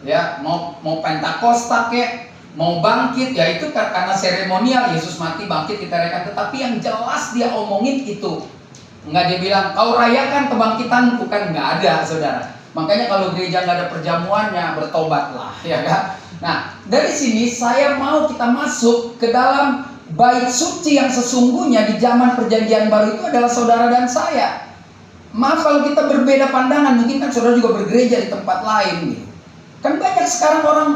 ya, mau Pentakosta kek, mau bangkit, ya itu karena seremonial, Yesus mati bangkit kita rayakan. Tetapi yang jelas dia omongin itu, nggak dia bilang kau rayakan kebangkitanku, kan nggak ada, saudara. Makanya kalau gereja nggak ada perjamuannya, bertobatlah, ya kan. Nah, dari sini saya mau kita masuk ke dalam bait suci yang sesungguhnya di zaman perjanjian baru itu adalah saudara dan saya. Maaf kalau kita berbeda pandangan, mungkin kan saudara juga bergereja di tempat lain gitu. Kan banyak sekarang orang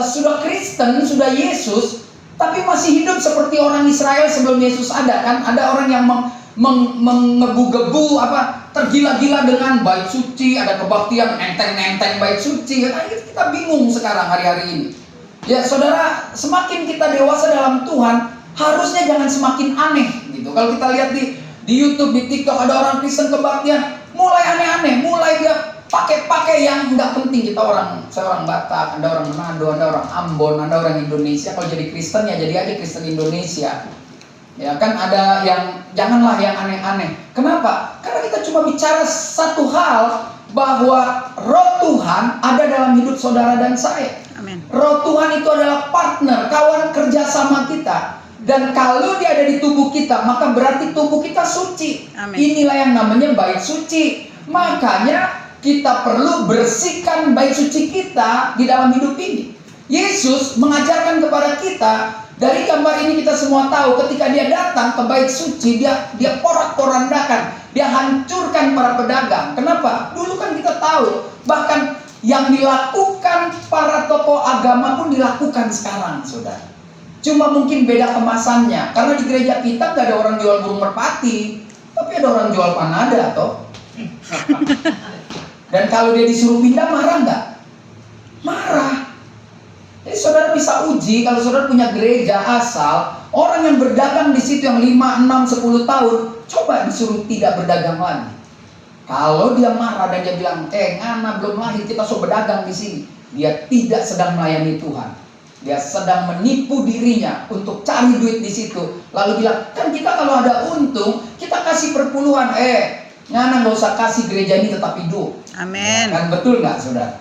sudah Kristen, sudah Yesus, tapi masih hidup seperti orang Israel sebelum Yesus ada. Kan ada orang yang mengebu-gebu, tergila-gila dengan bait suci, ada kebaktian, enteng-enteng bait suci. Nah, kita bingung sekarang hari-hari ini. Ya saudara, semakin kita dewasa dalam Tuhan, harusnya jangan semakin aneh gitu. Kalau kita lihat di YouTube, di TikTok, ada orang Kristen kebaktian mulai aneh-aneh, mulai dia pakai yang nggak penting. Saya orang Batak, ada orang Manado, ada orang Ambon, ada orang Indonesia. Kalau jadi Kristen ya jadi aja Kristen Indonesia. Ya kan, ada yang janganlah yang aneh-aneh. Kenapa? Karena kita cuma bicara satu hal, bahwa Roh Tuhan ada dalam hidup saudara dan saya. Amin. Roh Tuhan itu adalah partner, kawan kerjasama kita. Dan kalau dia ada di tubuh kita, maka berarti tubuh kita suci. Amin. Inilah yang namanya bait suci. Makanya kita perlu bersihkan bait suci kita di dalam hidup ini. Yesus mengajarkan kepada kita, dari gambar ini kita semua tahu, ketika dia datang ke bait suci, dia porak-porandakan, dia hancurkan para pedagang. Kenapa? Dulu kan kita tahu, bahkan yang dilakukan para tokoh agama pun dilakukan sekarang, saudara. Cuma mungkin beda kemasannya. Karena di gereja kita gak ada orang jual burung merpati, tapi ada orang jual panada toh. Dan kalau dia disuruh pindah, marah nggak? Marah. Jadi saudara bisa uji, kalau saudara punya gereja asal, orang yang berdagang di situ yang 5, 6, 10 tahun, coba disuruh tidak berdagang lagi. Kalau dia marah dan dia bilang, ngana belum lahir kita so berdagang di sini, dia tidak sedang melayani Tuhan. Dia sedang menipu dirinya untuk cari duit di situ. Lalu bilang, kan kita kalau ada untung, kita kasih perpuluhan. Ngana nggak usah kasih, gereja ini tetap hidup. Amin. Kan betul nggak, saudara?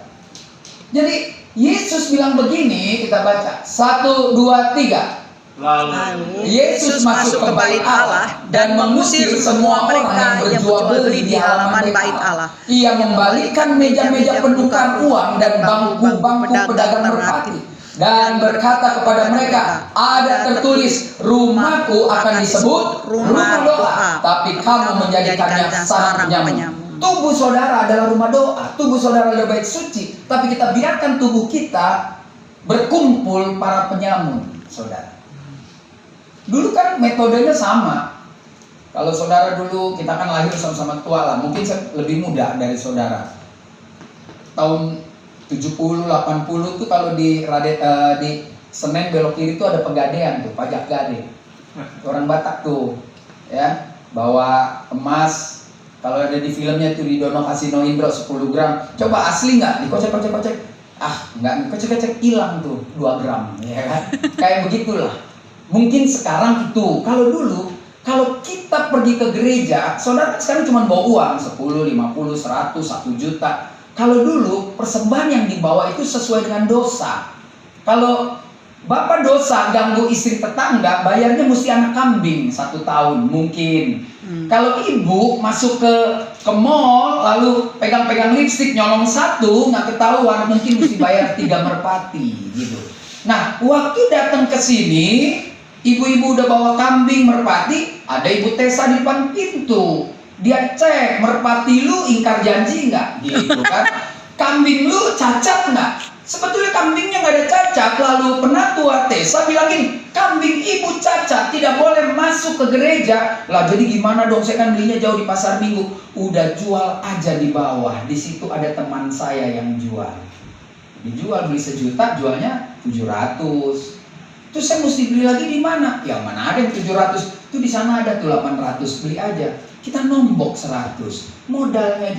Jadi Yesus bilang begini, kita baca 1, 2, 3. Lalu Yesus masuk ke bait Allah dan mengusir semua mereka yang berjual beli di halaman bait Allah. Ia membalikkan meja-meja penukar uang dan bangku-bangku pedagang merpati, dan berkata kepada mereka, ada tertulis, rumahku akan disebut rumah doa, tapi kamu menjadikannya sarang penyamun. Tubuh saudara adalah rumah doa, tubuh saudara adalah bait suci, tapi kita biarkan tubuh kita berkumpul para penyamun, saudara. Dulu kan metodenya sama. Kalau saudara dulu, kita kan lahir sama-sama tua lah, mungkin lebih muda dari saudara. Tahun 70, 80 tuh kalau di Senen belok kiri tuh ada pegadean tuh, pajak gade. Orang Batak tuh, ya, bawa emas. Kalau ada di filmnya tuh di Dono Kasino Indro 10 gram. Coba asli nggak? Dikocek-kocek. Nggak, kocek-kocek hilang tuh 2 gram, ya kan? Kayak begitulah. Mungkin sekarang itu. Kalau dulu, kalau kita pergi ke gereja, saudara sekarang cuma bawa uang 10, 50, 100, 1 juta. Kalau dulu persembahan yang dibawa itu sesuai dengan dosa. Kalau bapak dosa ganggu istri tetangga, bayarnya mesti anak kambing 1 tahun mungkin. Kalau ibu masuk ke mall lalu pegang-pegang lipstik nyolong 1, nggak ketahuan, mungkin mesti bayar 3 merpati gitu. Nah, waktu datang ke sini, ibu-ibu udah bawa kambing merpati, ada ibu Tessa di depan pintu. Dia cek, merpati lu ingkar janji nggak? Gitu kan. Kambing lu cacat nggak? Sebetulnya kambingnya nggak ada cacat. Lalu penatua Tessa bilangin, kambing ibu cacat, tidak boleh masuk ke gereja. Lah jadi gimana dong? Saya kan belinya jauh di pasar Minggu. Udah jual aja di bawah. Di situ ada teman saya yang jual. Dijual, beli 1 juta, jualnya 700. Terus saya mesti beli lagi di mana? Ya mana ada yang 700? Itu di sana ada tuh 800, beli aja. Kita nombok 100. Modalnya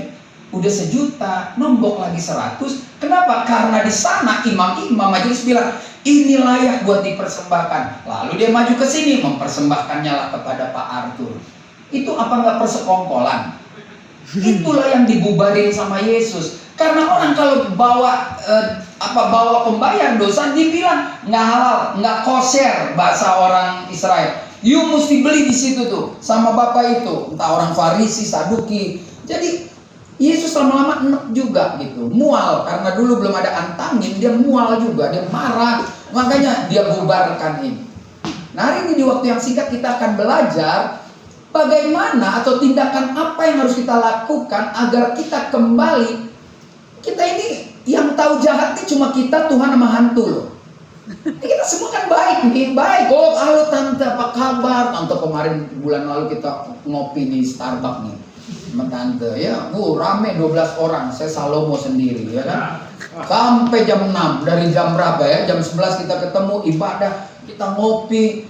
udah 1 juta, nombok lagi 100. Kenapa? Karena di sana imam-imam majelis bilang, ini layak buat dipersembahkan. Lalu dia maju ke sini, mempersembahkannya lah kepada Pak Arthur. Itu apa nggak persekongkolan? Itulah yang dibubarin sama Yesus. Karena orang kalau bawa bawa pembayar dosa, dibilang nggak halal, nggak kosher bahasa orang Israel. You mesti beli di situ tuh sama bapak itu, entah orang Farisi, Saduki. Jadi Yesus lama-lama enek juga gitu, mual, karena dulu belum ada antangin, dia mual juga, dia marah, makanya dia bubarkan ini. Nah, hari ini di waktu yang singkat kita akan belajar bagaimana atau tindakan apa yang harus kita lakukan agar kita kembali. Kita ini yang tahu jahat ini cuma kita, Tuhan sama hantu loh. Kita semua kan baik nih, baik. Oh, halo tante, apa kabar? Tante, kemarin bulan lalu kita ngopi di Starbucks nih sama tante, ya, rame 12 orang. Saya Salomo sendiri, ya kan? Sampai jam 6, dari jam berapa ya? Jam 11 kita ketemu, ibadah, kita ngopi.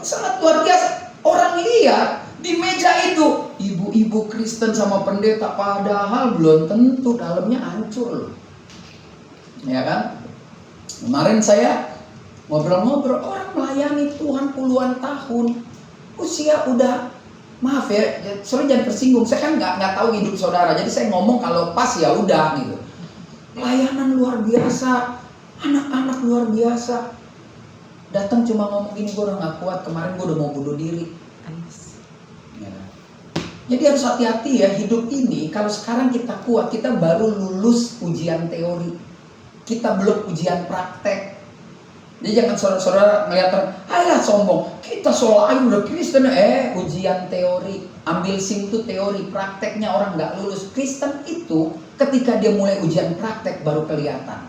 Sangat luar biasa. Orang lihat di meja itu ibu-ibu Kristen sama pendeta, padahal belum tentu dalamnya hancur loh. Ya kan? Kemarin saya ngobrol-ngobrol, orang melayani Tuhan puluhan tahun, usia udah, maaf ya, sorry jangan tersinggung, saya kan nggak tahu hidup saudara, jadi saya ngomong kalau pas ya udah gitu. Pelayanan luar biasa, anak-anak luar biasa. Datang cuma ngomong gini, gue udah gak kuat, kemarin gue udah mau bunuh diri. Ya. Jadi harus hati-hati ya, hidup ini kalau sekarang kita kuat, kita baru lulus ujian teori, kita belum ujian praktek. Jadi jangan saudara-saudara melihat, alah sombong, kita selain udah Kristen, ujian teori, ambil SIM itu teori, prakteknya orang gak lulus. Kristen itu ketika dia mulai ujian praktek baru kelihatan.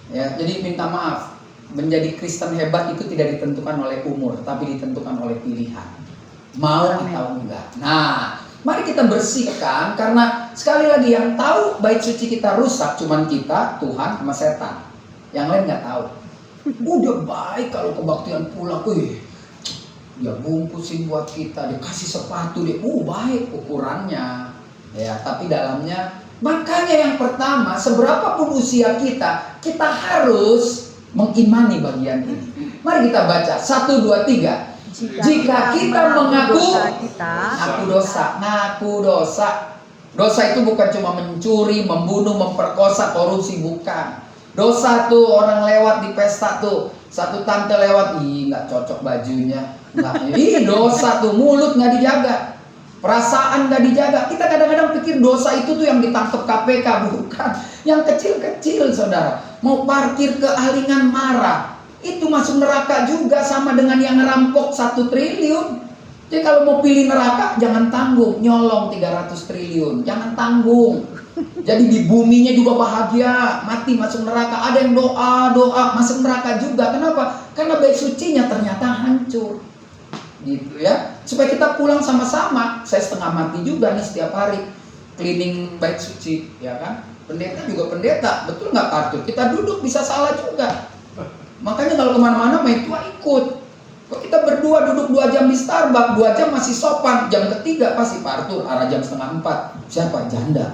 Ya, jadi minta maaf. Menjadi Kristen hebat itu tidak ditentukan oleh umur, tapi ditentukan oleh pilihan. Mau atau enggak. Nah, mari kita bersihkan, karena sekali lagi yang tahu bait suci kita rusak cuman kita, Tuhan, sama setan. Yang lain nggak tahu. Udah baik kalau kebaktian pulang, dia bungkusin buat kita, dia kasih sepatu, dia baik ukurannya. Ya, tapi dalamnya, makanya yang pertama, seberapapun usia kita harus mengimani bagian ini. Mari kita baca 1, 2, 3. Jika kita mengaku dosa. Dosa itu bukan cuma mencuri, membunuh, memperkosa, korupsi, bukan. Dosa tuh orang lewat di pesta tuh, satu tante lewat, nggak cocok bajunya, dosa tuh, mulut nggak dijaga, perasaan nggak dijaga. Kita kadang-kadang pikir dosa itu tuh yang ditangkap KPK, bukan. Yang kecil-kecil, saudara. Mau parkir ke Alingan marah, itu masuk neraka juga, sama dengan yang ngerampok 1 triliun. Jadi kalau mau pilih neraka, jangan tanggung, nyolong 300 triliun, jangan tanggung. Jadi di buminya juga bahagia, mati masuk neraka. Ada yang doa masuk neraka juga. Kenapa? Karena bait sucinya ternyata hancur. Gitu ya. Supaya kita pulang sama-sama. Saya setengah mati juga nih setiap hari cleaning bait suci, ya kan? Pendeta juga pendeta, betul nggak Kartu? Kita duduk bisa salah juga. Makanya kalau kemana-mana tua ikut. Kok kita berdua duduk 2 jam di Starbucks, 2 jam masih sopan, jam ketiga pasti Pak Arthur arah jam 3:30. Siapa? Janda.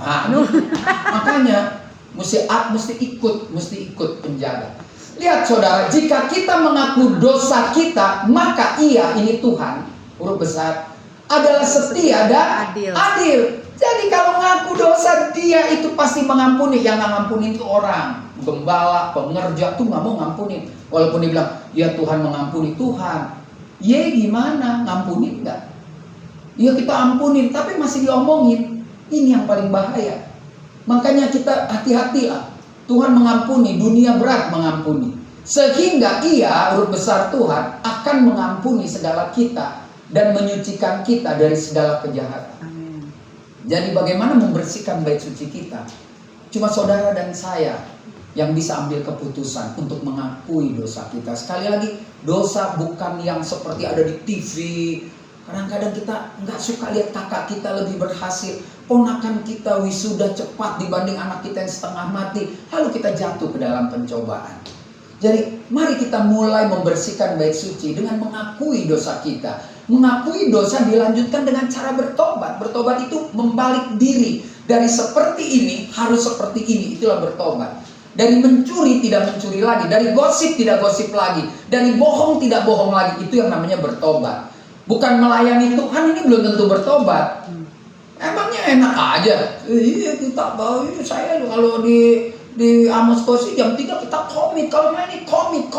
Makanya mesti ikut penjaga. Lihat saudara, jika kita mengaku dosa kita, maka Ia, ini Tuhan, huruf besar, adalah setia dan adil. Jadi kalau ngaku dosa, Dia itu pasti mengampuni. Yang nggak ngampuni itu orang, gembala, pengerja tuh nggak mau ngampunin. Walaupun dia bilang, ya Tuhan mengampuni. Tuhan, gimana? Ngampunin nggak? Ya kita ampunin, tapi masih diomongin. Ini yang paling bahaya. Makanya kita hati-hatilah. Tuhan mengampuni, dunia berat mengampuni. Sehingga Ia, huruf besar Tuhan, akan mengampuni segala kita dan menyucikan kita dari segala kejahatan. Jadi bagaimana membersihkan bait suci kita? Cuma saudara dan saya yang bisa ambil keputusan untuk mengakui dosa kita. Sekali lagi, dosa bukan yang seperti ada di TV. Kadang-kadang kita nggak suka lihat kakak kita lebih berhasil, ponakan kita wisuda cepat dibanding anak kita yang setengah mati, lalu kita jatuh ke dalam pencobaan. Jadi mari kita mulai membersihkan bait suci dengan mengakui dosa kita. Mengakui dosa dilanjutkan dengan cara bertobat. Bertobat itu membalik diri. Dari seperti ini harus seperti ini. Itulah bertobat. Dari mencuri tidak mencuri lagi. Dari gosip tidak gosip lagi. Dari bohong tidak bohong lagi. Itu yang namanya bertobat. Bukan melayani Tuhan, ini belum tentu bertobat. Emangnya enak aja? Iya kita bawa, saya kalau di Amos Kosi jam 3 kita komit. Kalau main ini komit.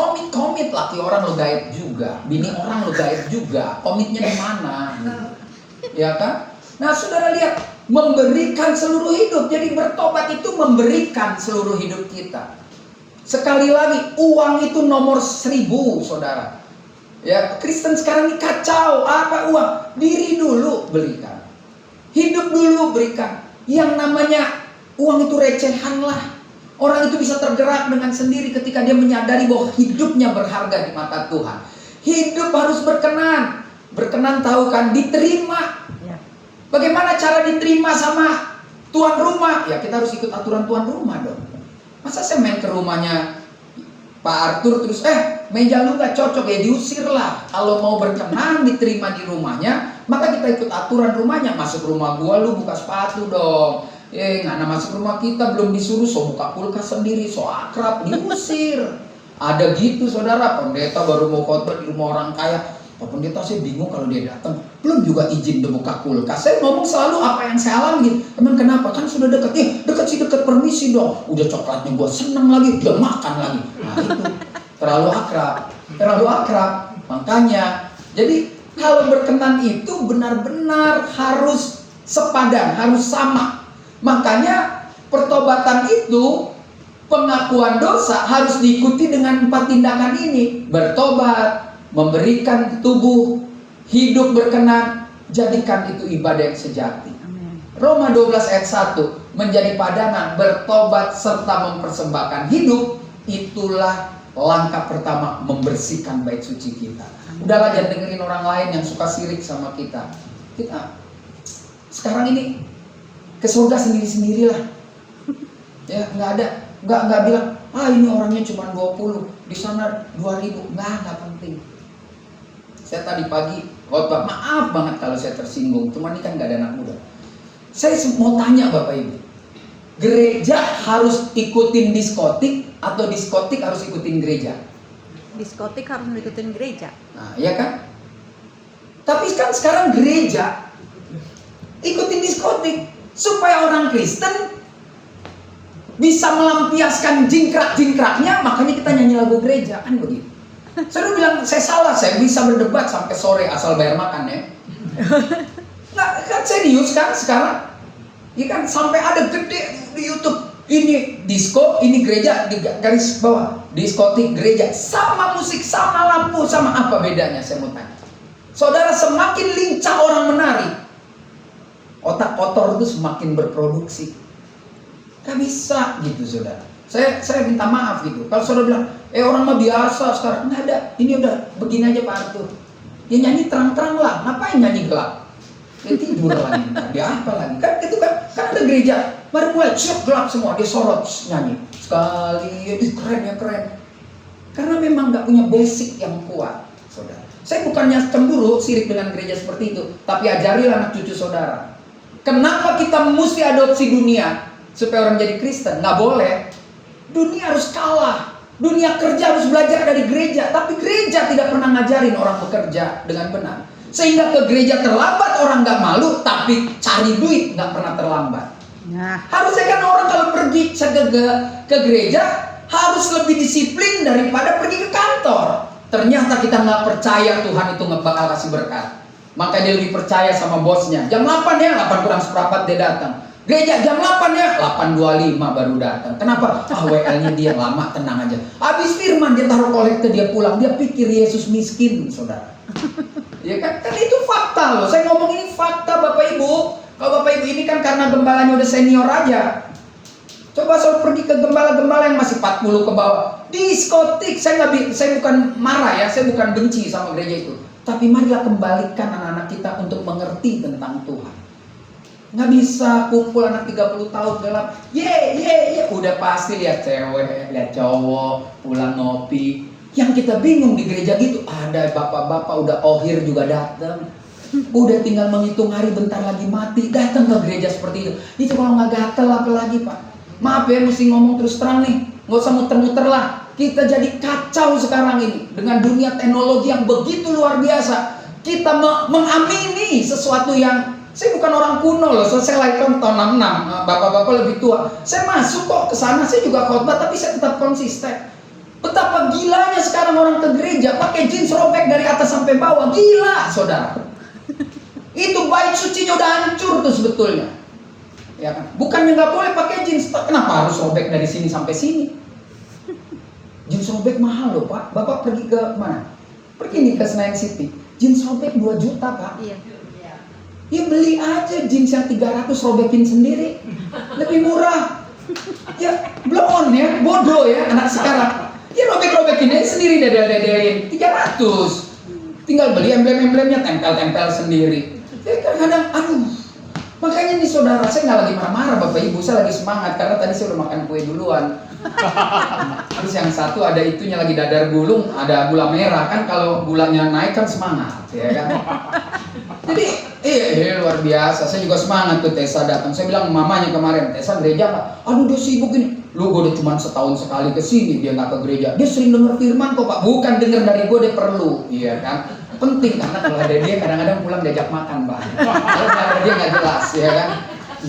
Laki orang lo gaib juga, bini orang lo gaib juga. Komitnya di mana? Ya kan? Nah saudara lihat, memberikan seluruh hidup. Jadi bertobat itu memberikan seluruh hidup kita. Sekali lagi, uang itu nomor 1000, saudara. Ya, Kristen sekarang ini kacau. Apa uang? Diri dulu berikan. Hidup dulu berikan. Yang namanya uang itu recehan lah. Orang itu bisa tergerak dengan sendiri ketika dia menyadari bahwa hidupnya berharga di mata Tuhan. Hidup harus berkenan. Berkenan tahu kan, diterima. Bagaimana cara diterima sama tuan rumah? Ya kita harus ikut aturan tuan rumah dong. Masa saya main ke rumahnya Pak Arthur terus meja lu gak cocok, ya diusir lah. Kalau mau berkenan diterima di rumahnya, maka kita ikut aturan rumahnya. Masuk rumah gua lu buka sepatu dong. Ngana masuk rumah kita belum disuruh, so buka kulkas sendiri, so akrab, diusir. Ada gitu saudara, pendeta baru mau khotbah di rumah orang kaya. Pak pendeta saya bingung kalau dia datang, belum juga izin udah buka kulkas. Saya ngomong selalu apa yang saya alami. Emang kenapa? Kan sudah dekat. Dekat permisi dong. Udah coklatnya gua seneng lagi, udah makan lagi. Nah itu terlalu akrab. Makanya jadi kalau berkenan itu benar-benar harus sepadan, harus sama. Makanya pertobatan itu, pengakuan dosa harus diikuti dengan 4 tindakan ini. Bertobat, memberikan tubuh, hidup berkenan, jadikan itu ibadah yang sejati. Amen. Roma 12 ayat 1, menjadi padanan, bertobat serta mempersembahkan hidup, itulah langkah pertama membersihkan bait suci kita. Udahlah jangan dengerin orang lain yang suka sirik sama kita. Kita sekarang ini ke surga sendiri-sendirilah. Ya, nggak bilang, ini orangnya cuma 20, di sana 2000, nggak penting. Saya tadi pagi khotbah, maaf banget kalau saya tersinggung, cuman ini kan nggak ada anak muda. Saya mau tanya Bapak Ibu, gereja harus ikutin diskotik atau diskotik harus ikutin gereja? Diskotik harus ikutin gereja. Nah, iya kan? Tapi kan sekarang gereja ikutin diskotik supaya orang Kristen bisa melampiaskan jingkrak-jingkraknya, makanya kita nyanyi lagu gereja, kan begitu. Saya bilang saya salah, saya bisa berdebat sampai sore asal bayar makan ya. Nah, kan serius kan sekarang? Ya kan sampai ada gede di YouTube. Ini disco, ini gereja, di garis bawah diskotik gereja, sama musik, sama lampu, sama apa bedanya? Saya mau tanya. Saudara, semakin lincah orang menari, otak kotor itu semakin berproduksi. Gak bisa gitu saudara. Saya minta maaf gitu. Kalau saudara bilang, orang mah biasa sekarang. Nggak ada, ini udah begini aja Pak Arthur. Dia nyanyi terang-terang lah, ngapain nyanyi gelap? Dia tidur lagi, dia apa lagi? Kan itu kan ada gereja, baru mulai gelap semua, dia sorot nyanyi. Sekali, keren. Karena memang nggak punya basic yang kuat, saudara. Saya bukannya cemburu, sirik dengan gereja seperti itu, tapi ajarilah anak cucu saudara. Kenapa kita mesti adopsi dunia supaya orang jadi Kristen? Nggak boleh. Dunia harus kalah. Dunia kerja harus belajar dari gereja. Tapi gereja tidak pernah ngajarin orang bekerja dengan benar. Sehingga ke gereja terlambat orang nggak malu, tapi cari duit nggak pernah terlambat. Nah, harusnya kan orang kalau pergi ke gereja harus lebih disiplin daripada pergi ke kantor. Ternyata kita nggak percaya Tuhan itu nggak bakal kasih berkat. Maka dia lebih percaya sama bosnya. Jam 8 ya, 8 kurang seperempat dia datang. Gereja jam 8 ya, 8.25 baru datang. Kenapa? WL-nya dia lama, tenang aja. Habis firman dia taruh kolekte, dia pulang. Dia pikir Yesus miskin, saudara. Ya kan itu fakta loh. Saya ngomong ini fakta Bapak Ibu. Kalau Bapak Ibu ini kan karena gembalanya udah senior aja. Coba saya pergi ke gembala-gembala yang masih 40 ke bawah. Diskotik, saya bukan marah ya, saya bukan benci sama gereja itu. Tapi marilah kembalikan anak-anak kita untuk mengerti tentang Tuhan. Nggak bisa kumpul anak 30 tahun dalam udah pasti lihat cewek, lihat cowok, pulang ngopi. Yang kita bingung di gereja gitu, ada bapak-bapak udah ohir juga datang. Udah tinggal menghitung hari bentar lagi mati, datang ke gereja seperti itu. Itu kalau nggak gatel apa lagi Pak? Maaf ya, mesti ngomong terus terang nih, nggak usah muter-muter lah. Kita jadi kacau sekarang ini dengan dunia teknologi yang begitu luar biasa. Kita mengamini sesuatu yang Saya bukan orang kuno loh, so, saya lahir tahun 66, bapak-bapak lebih tua. Saya masuk kok ke sana, saya juga khotbah, tapi saya tetap konsisten. Betapa gilanya sekarang orang ke gereja pakai jeans robek dari atas sampai bawah, gila saudara. Itu bait sucinya udah hancur tuh sebetulnya. Ya kan? Bukannya nggak boleh pakai jeans, kenapa harus robek dari sini sampai sini? Jeans robek mahal loh Pak. Bapak pergi ke mana? Pergi nih ke Senayan City. Jeans robek 2 juta Pak. Iya. Ya beli aja jeans yang 300 robekin sendiri. Lebih murah. Ya blow on ya, bodoh ya anak sekarang. Ya robek-robekin aja sendiri, dedel-dedelin 300. Tinggal beli emblem-emblemnya, tempel-tempel sendiri. Ya kadang-kadang aduh. Makanya nih saudara, saya nggak lagi marah-marah Bapak Ibu, saya lagi semangat karena tadi saya udah makan kue duluan. Terus yang satu ada itunya lagi dadar gulung, ada gula merah kan, kalau gulanya naik kan semangat, ya kan? Jadi luar biasa. Saya juga semangat tuh Tessa datang. Saya bilang mamanya kemarin, Tessa gereja nggak? Aduh dia sibuk ini. Lu gue udah cuma setahun sekali kesini, dia nggak ke gereja. Dia sering denger firman kok Pak, bukan denger dari gue, dia perlu, iya kan? Penting karena kalau ada dia kadang-kadang pulang diajak makan Pak. Kalau nggak ada dia nggak jelas, ya kan?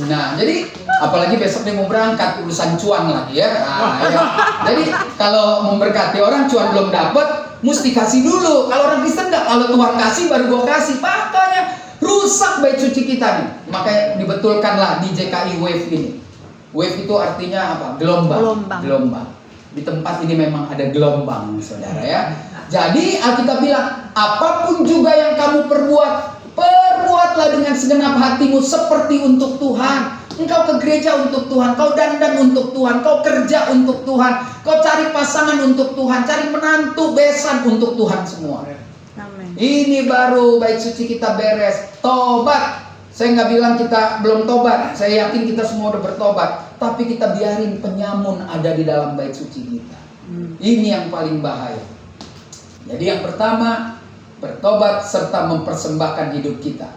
Nah, jadi apalagi besok dia mau berangkat urusan cuan lagi ya. Nah, ya. Jadi kalau memberkati orang cuan belum dapat, mesti kasih dulu. Kalau orang Kristen enggak, kalau Tuhan kasih baru gua kasih. Makanya rusak bait suci kita nih. Makanya dibetulkanlah di JKI Wave ini. Wave itu artinya apa? Gelombang. Di tempat ini memang ada gelombang, saudara ya. Jadi Alkitab bilang, apapun juga yang kamu perbuatlah dengan segenap hatimu seperti untuk Tuhan. Engkau ke gereja untuk Tuhan, kau dandan untuk Tuhan, kau kerja untuk Tuhan, kau cari pasangan untuk Tuhan, cari menantu, besan untuk Tuhan semua. Amin. Ini baru bait suci kita beres. Tobat. Saya nggak bilang kita belum tobat. Saya yakin kita semua udah bertobat. Tapi kita biarin penyamun ada di dalam bait suci kita. Ini yang paling bahaya. Jadi yang pertama, bertobat serta mempersembahkan hidup kita.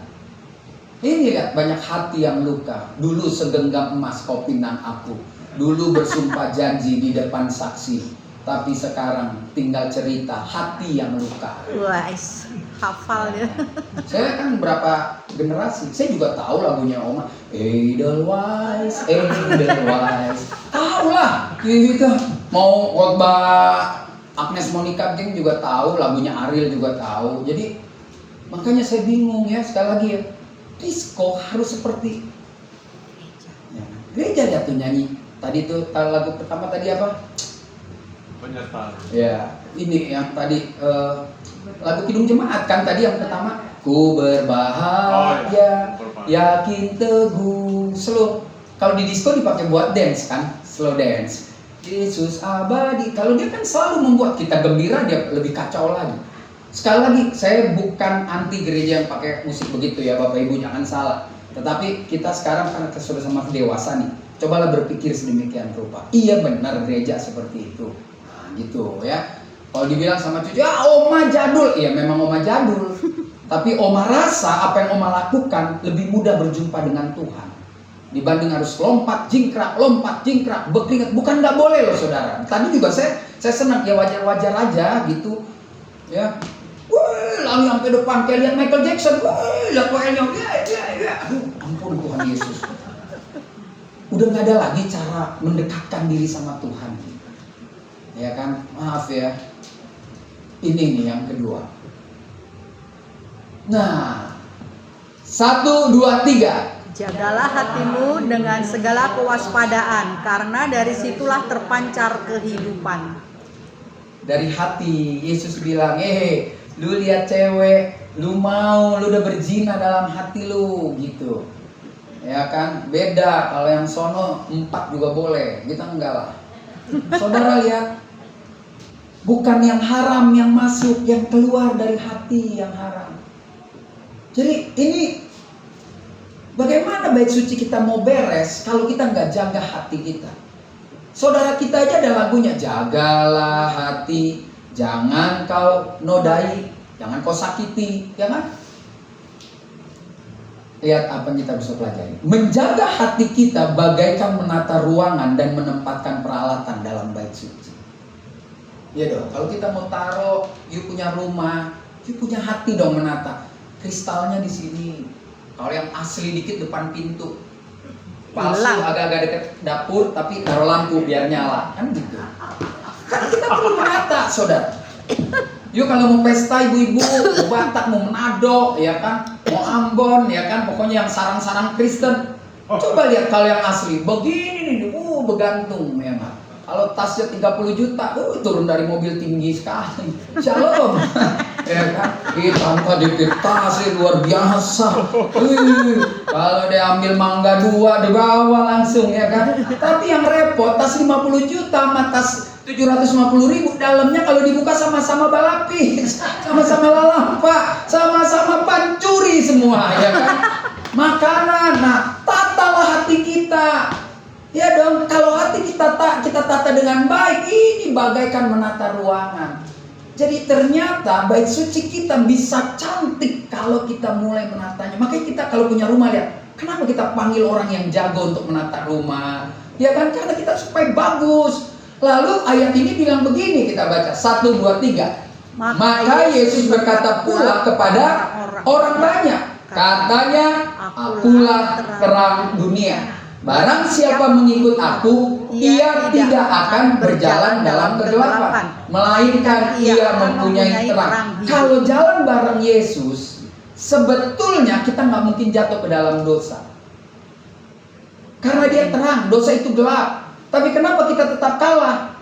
Ini lihat, banyak hati yang luka. Dulu segenggam emas kau pinang aku. Dulu bersumpah janji di depan saksi. Tapi sekarang tinggal cerita hati yang luka. Wais, hafal ya. Saya kan berapa generasi, saya juga tahu lagunya Oma. Edelweiss. Tahu lah, gitu. Mau khotbah Agnes Monica Geng juga tahu, lagunya Ariel juga tahu. Jadi makanya saya bingung ya, sekali lagi ya. Disco harus seperti ya, gereja dia tuh nyanyi. Tadi tuh lagu pertama tadi apa? Penyertaan. Ya, ini yang tadi lagu Kidung Jemaat kan tadi yang pertama. Ku berbahagia, yakin teguh. Slow. Kalau di disco dipakai buat dance kan, slow dance. Yesus abadi. Kalau dia kan selalu membuat kita gembira, dia lebih kacau lagi. Sekali lagi, saya bukan anti gereja yang pakai musik begitu ya Bapak Ibu, jangan salah. Tetapi kita sekarang karena sudah sama dewasa nih, cobalah berpikir sedemikian rupa. Iya benar gereja seperti itu. Nah, gitu ya. Kalau dibilang sama cucu, oma jadul. Iya memang oma jadul. Tapi oma rasa apa yang oma lakukan lebih mudah berjumpa dengan Tuhan. Dibanding harus lompat jingkrak, berkeringat. Bukan nggak boleh loh saudara. Tadi juga saya senang ya, wajar-wajar aja gitu. Ya. Wah, lalu sampai depan kayak lihat Michael Jackson. Wah, lihat wajahnya. Ya. Ampun Tuhan Yesus. Udah nggak ada lagi cara mendekatkan diri sama Tuhan. Ya kan? Maaf ya. Ini nih yang kedua. Nah, 1, 2, 3. Jagalah hatimu dengan segala kewaspadaan, karena dari situlah terpancar kehidupan. Dari hati, Yesus bilang, lu lihat cewek, lu udah berzina dalam hati lu, gitu. Ya kan, beda, kalau yang sono 4 juga boleh, kita enggak lah. Saudara lihat, bukan yang haram yang masuk, yang keluar dari hati yang haram. Jadi ini bagaimana bait suci kita mau beres kalau kita nggak jaga hati kita? Saudara kita aja ada lagunya, jagalah hati, jangan kau nodai, jangan kau sakiti, ya kan? Lihat apa yang kita bisa pelajari. Menjaga hati kita bagaikan menata ruangan dan menempatkan peralatan dalam bait suci. Ya dong, kalau kita mau taruh, you punya rumah, you punya hati dong menata. Kristalnya di sini, Kalau yang asli dikit depan pintu. Palsu Hilang. agak-agak deket dapur tapi taruh lampu biar nyala. Kan gitu. Kan kita perlu menata, saudara. Yuk kalau mau pesta ibu-ibu, mau Batak, mau Manado, ya kan, mau Ambon, ya kan, pokoknya yang sarang-sarang Kristen. Coba lihat kalau yang asli, begini nih, begantung, ya kan. Kalau tasnya 30 juta, turun dari mobil tinggi sekali. Shalom, ya kan. Tanpa dipitasi luar biasa. Kalau dia ambil mangga 2 dibawa langsung, ya kan. Tapi yang repot, tas 50 juta sama tas 750.000, dalamnya kalau dibuka sama-sama balapis, sama-sama lalampa, sama-sama pancuri semua, ya kan? Makanan. Nah, tatalah hati kita. Ya dong, kalau hati kita tata dengan baik, ini bagaikan menata ruangan. Jadi ternyata bait suci kita bisa cantik kalau kita mulai menatanya. Makanya kita kalau punya rumah, lihat, kenapa kita panggil orang yang jago untuk menata rumah? Ya kan, karena kita supaya bagus. Lalu ayat ini bilang begini, kita baca 1, 2, 3. Maka Yesus berkata pula kepada orang banyak, katanya, akulah terang dunia. Barang siapa mengikut aku, ia tidak akan berjalan dalam kegelapan, melainkan ia mempunyai terang. Kalau jalan bareng Yesus, sebetulnya kita nggak mungkin jatuh ke dalam dosa. Karena dia terang, dosa itu gelap. Tapi kenapa kita tetap kalah?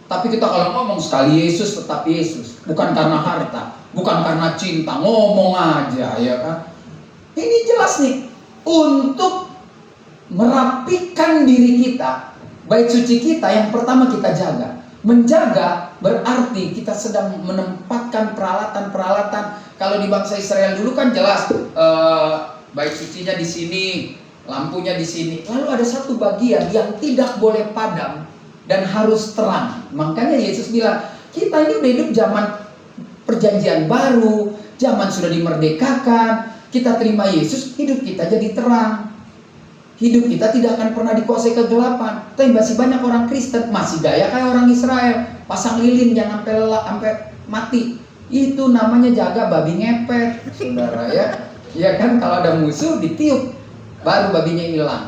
Tapi kita kalau ngomong sekali Yesus tetap Yesus. Bukan karena harta, bukan karena cinta, ngomong aja, ya kan? Ini jelas nih, untuk merapikan diri kita, bait suci kita yang pertama kita jaga. Menjaga berarti kita sedang menempatkan peralatan-peralatan. Kalau di bangsa Israel dulu kan jelas, bait sucinya di sini, lampunya di sini. Lalu ada satu bagian yang tidak boleh padam dan harus terang. Makanya Yesus bilang, kita ini udah hidup zaman perjanjian baru, zaman sudah dimerdekakan. Kita terima Yesus, hidup kita jadi terang. Hidup kita tidak akan pernah dikuasai kegelapan. Tapi masih banyak orang Kristen masih gaya kayak orang Israel, pasang lilin jangan sampai lelah, sampai mati. Itu namanya jaga babi ngepet, saudara ya. Ya kan, kalau ada musuh ditiup, baru babinya hilang.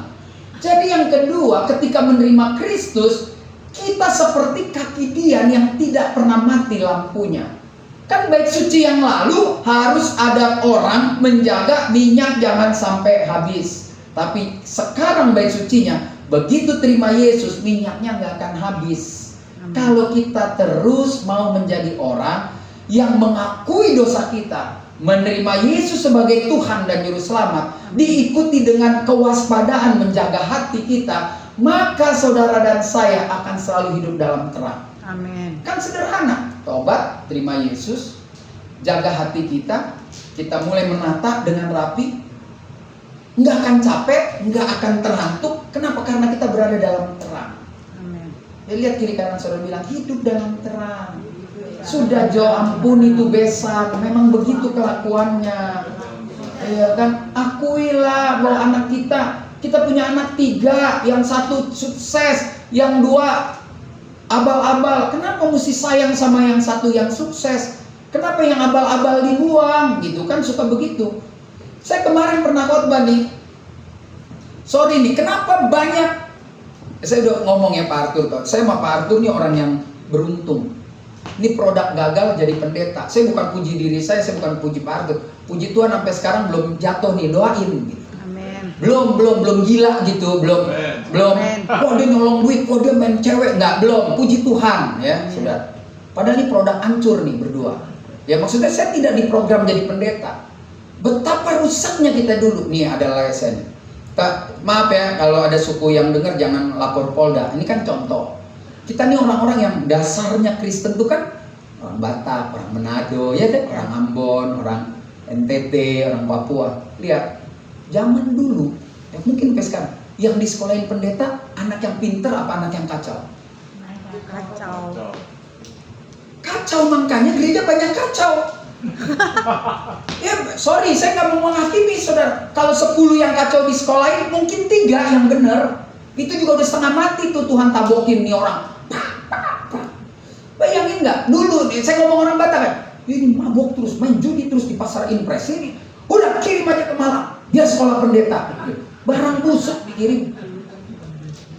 Jadi yang kedua, ketika menerima Kristus, kita seperti kaki Dian yang tidak pernah mati lampunya. Kan bait suci yang lalu harus ada orang menjaga minyak jangan sampai habis. Tapi sekarang bait sucinya, begitu terima Yesus, minyaknya nggak akan habis. Amin. Kalau kita terus mau menjadi orang yang mengakui dosa kita, menerima Yesus sebagai Tuhan dan Juru Selamat, diikuti dengan kewaspadaan menjaga hati kita, maka saudara dan saya akan selalu hidup dalam terang. Amin. Kan sederhana, tobat, terima Yesus, jaga hati kita, kita mulai menata dengan rapi, nggak akan capek, nggak akan terantuk. Kenapa? Karena kita berada dalam terang. Amin. Ya, lihat kiri kanan saudara, bilang hidup dalam terang. Sudah jauh ampun itu besan, memang begitu kelakuannya. Ya kan, akuilah bahwa anak kita punya anak 3, yang 1 sukses, yang 2 abal-abal. Kenapa mesti sayang sama yang 1 yang sukses? Kenapa yang abal-abal dibuang? Gitu kan, suka begitu. Saya kemarin pernah khotbah nih. Sorry nih, kenapa banyak, saya udah ngomong ya Pak Arthur, saya sama Pak Arthur nih orang yang beruntung. Ini produk gagal jadi pendeta. Saya bukan puji diri saya bukan puji Pak Arthur. Puji Tuhan sampai sekarang belum jatuh nih, doain gitu. Amin. Belum gila gitu, belum. Kok dia nyolong duit, kok dia main cewek, nggak, belum. Puji Tuhan ya, saudara. Padahal ini produk hancur nih berdua. Ya maksudnya saya tidak diprogram jadi pendeta. Betapa rusaknya kita dulu. Nih ada layasannya. Maaf ya kalau ada suku yang dengar, jangan lapor Polda. Ini kan contoh. Kita nih orang-orang yang dasarnya Kristen tuh kan orang Batak, orang Manado, ya kan, orang Ambon, orang NTT, orang Papua. Lihat, zaman dulu, ya mungkin sampai sekarang, yang di sekolahin pendeta anak yang pinter apa anak yang kacau? Kacau, makanya gereja banyak kacau. Ya, sorry, saya nggak mau menghakimi saudara. Kalau 10 yang kacau di sekolah ini, mungkin 3 yang benar. Itu juga udah setengah mati tuh, Tuhan tabokin nih orang. Bayangin nggak? Dulu saya ngomong orang Batak kan, ini mabok terus, main judi terus di pasar impres ini. Udah kirim aja ke Malang. Dia sekolah pendeta, barang busuk dikirim.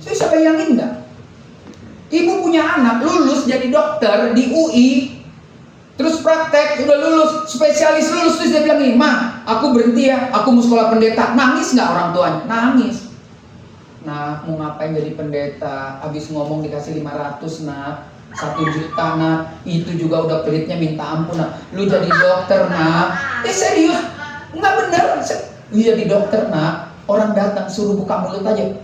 Saya bisa bayangin nggak? Ibu punya anak lulus jadi dokter di UI, terus praktek, udah lulus, spesialis lulus, terus dia bilang nih, "Ma, aku berhenti ya, aku mau sekolah pendeta." Nangis nggak orang tuanya? Nangis. Nah, mau ngapain jadi pendeta? Habis ngomong dikasih 500, nak. 1 juta, nak. Itu juga udah pelitnya minta ampun, nak. Lu jadi dokter, nak. Serius? Nggak bener. Lu jadi dokter, nak. Orang datang suruh buka mulut aja.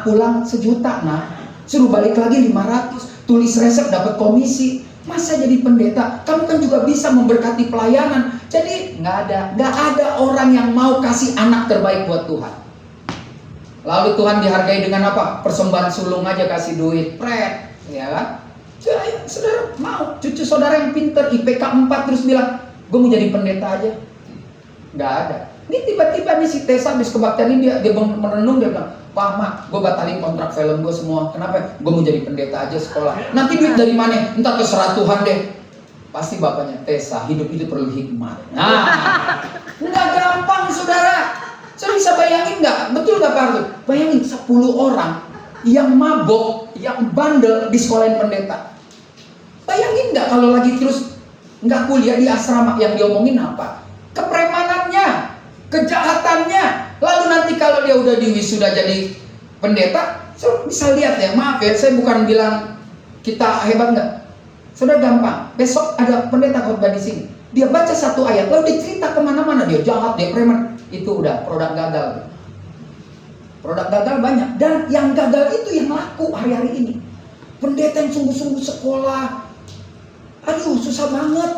Pulang 1 juta, nak. Suruh balik lagi 500. Tulis resep dapat komisi. Masa jadi pendeta? Kamu kan juga bisa memberkati pelayanan. Jadi nggak ada orang yang mau kasih anak terbaik buat Tuhan. Lalu Tuhan dihargai dengan apa? Persembahan sulung aja kasih duit, pret, ya kan? Saudara mau cucu saudara yang pinter IPK 4 terus bilang, "Gue mau jadi pendeta aja." Nggak ada. Ini tiba-tiba nih si Tessa habis kebaktian ini dia merenung, dia bilang, "Pak, Mak, gue batalin kontrak film gue semua. Kenapa? Gue mau jadi pendeta aja sekolah. Nanti duit dari mana? Entah, terserah Tuhan deh." Pasti bapaknya, "Tessa, hidup itu perlu hikmat." Nah, nggak gampang, saudara. Saya bisa bayangin nggak? Betul nggak Pak Arthur? Bayangin 10 orang yang mabok, yang bandel di sekolahin pendeta. Bayangin nggak kalau lagi terus nggak kuliah di asrama, yang diomongin apa? Kepremanannya, kejahatannya. Lalu nanti kalau dia udah di wisuda jadi pendeta, so, bisa lihat ya, maaf ya, saya bukan bilang kita hebat nggak. Sudah gampang. Besok ada pendeta khotbah di sini. Dia baca 1 ayat, lalu dia cerita kemana-mana, dia jahat, dia preman. Itu udah produk gagal. Produk gagal banyak, dan yang gagal itu yang laku hari-hari ini. Pendeta yang sungguh-sungguh sekolah, aduh susah banget.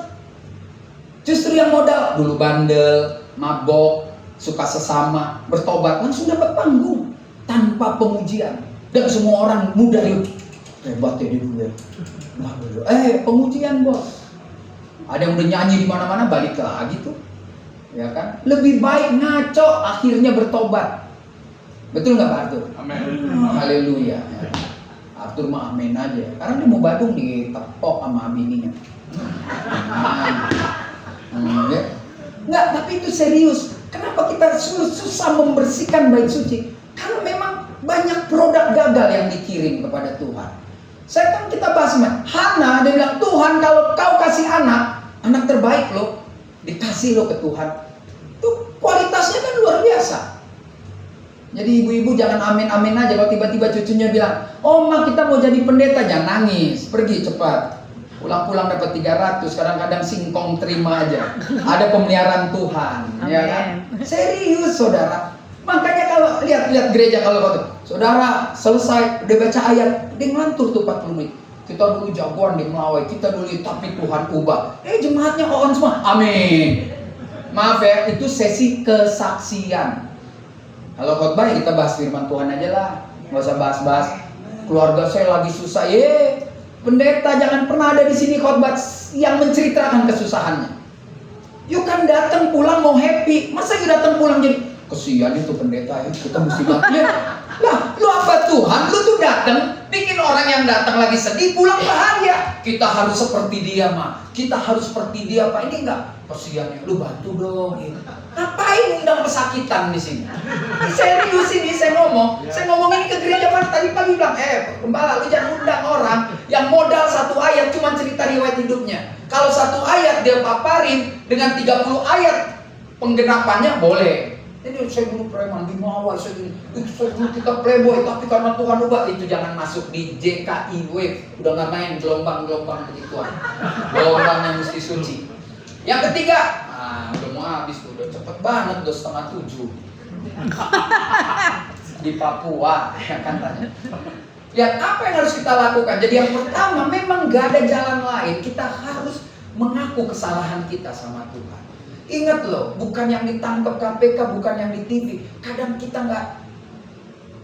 Justru yang modal dulu bandel, mabok, suka sesama, bertobat, langsung dapat panggung tanpa pemujian. Dan semua orang mudah yuk, hebat ya dia dulu ya. Pemujian bos. Ada yang udah nyanyi di mana-mana, balik lagi tuh, ya kan? Lebih baik ngaco, akhirnya bertobat. Betul nggak Pak Arthur? Amin. Haleluya. Arthur mah amin aja. Karena dia mau Badung ditepok sama bininya. Ya. Nggak, tapi itu serius. Kenapa kita susah membersihkan bait suci? Karena memang banyak produk gagal yang dikirim kepada Tuhan. Saya kan kita bahas Hana, dia bilang, "Tuhan, kalau kau kasih anak terbaik lo, dikasih lo ke Tuhan." Itu kualitasnya kan luar biasa. Jadi ibu-ibu jangan amin-amin aja kalau tiba-tiba cucunya bilang, "Oh, Ma, kita mau jadi pendeta." Jangan nangis, pergi cepat. Pulang-pulang dapat 300, kadang-kadang singkong terima aja. Ada pemeliharaan Tuhan, ya kan? Serius, saudara. Makanya kalau lihat gereja kalau saudara selesai udah baca ayat, dia ngelantur tuh 40 menit. Kita dulu jagoan di Melawai, kita dulu tapi Tuhan ubah. Jemaatnya on semua. Amin. Maaf ya, itu sesi kesaksian. Kalau khotbah ya kita bahas firman Tuhan aja lah, nggak usah bahas-bahas keluarga saya lagi susah. Pendeta jangan pernah ada di sini khotbah yang menceritakan kesusahannya. You kan datang pulang mau happy, masa you datang pulang jadi kesian itu pendeta ya, kita mesti bantu. Lah, lu apa Tuhan? Lu tuh datang bikin orang yang datang lagi sedih pulang bahagia. Kita harus seperti dia, Ma. Kita harus seperti dia, Pak. Ini enggak kesian ya, lu bantu dong. Ngapain undang pesakitan di sini? Serius ini saya ngomong ini ke gereja mana tadi pagi bilang, gembala lu jangan undang orang yang modal 1 ayat cuma cerita riwayat hidupnya. Kalau 1 ayat dia paparin dengan 30 ayat penggenapannya boleh. Ini saya dulu preman di Mawar, saya dulu kita playboy, tapi karena Tuhan ubah, itu jangan masuk di JKI Wave. Udah nggak main gelombang-gelombang begituan. Gelombang yang mesti suci. Yang ketiga, udah mau habis tuh, udah cepet banget, udah 6:30. Di Papua, ya kan tanya. Lihat apa yang harus kita lakukan. Jadi yang pertama, memang gak ada jalan lain. Kita harus mengaku kesalahan kita sama Tuhan. Ingat loh, bukan yang ditangkap KPK, bukan yang di TV. Kadang kita nggak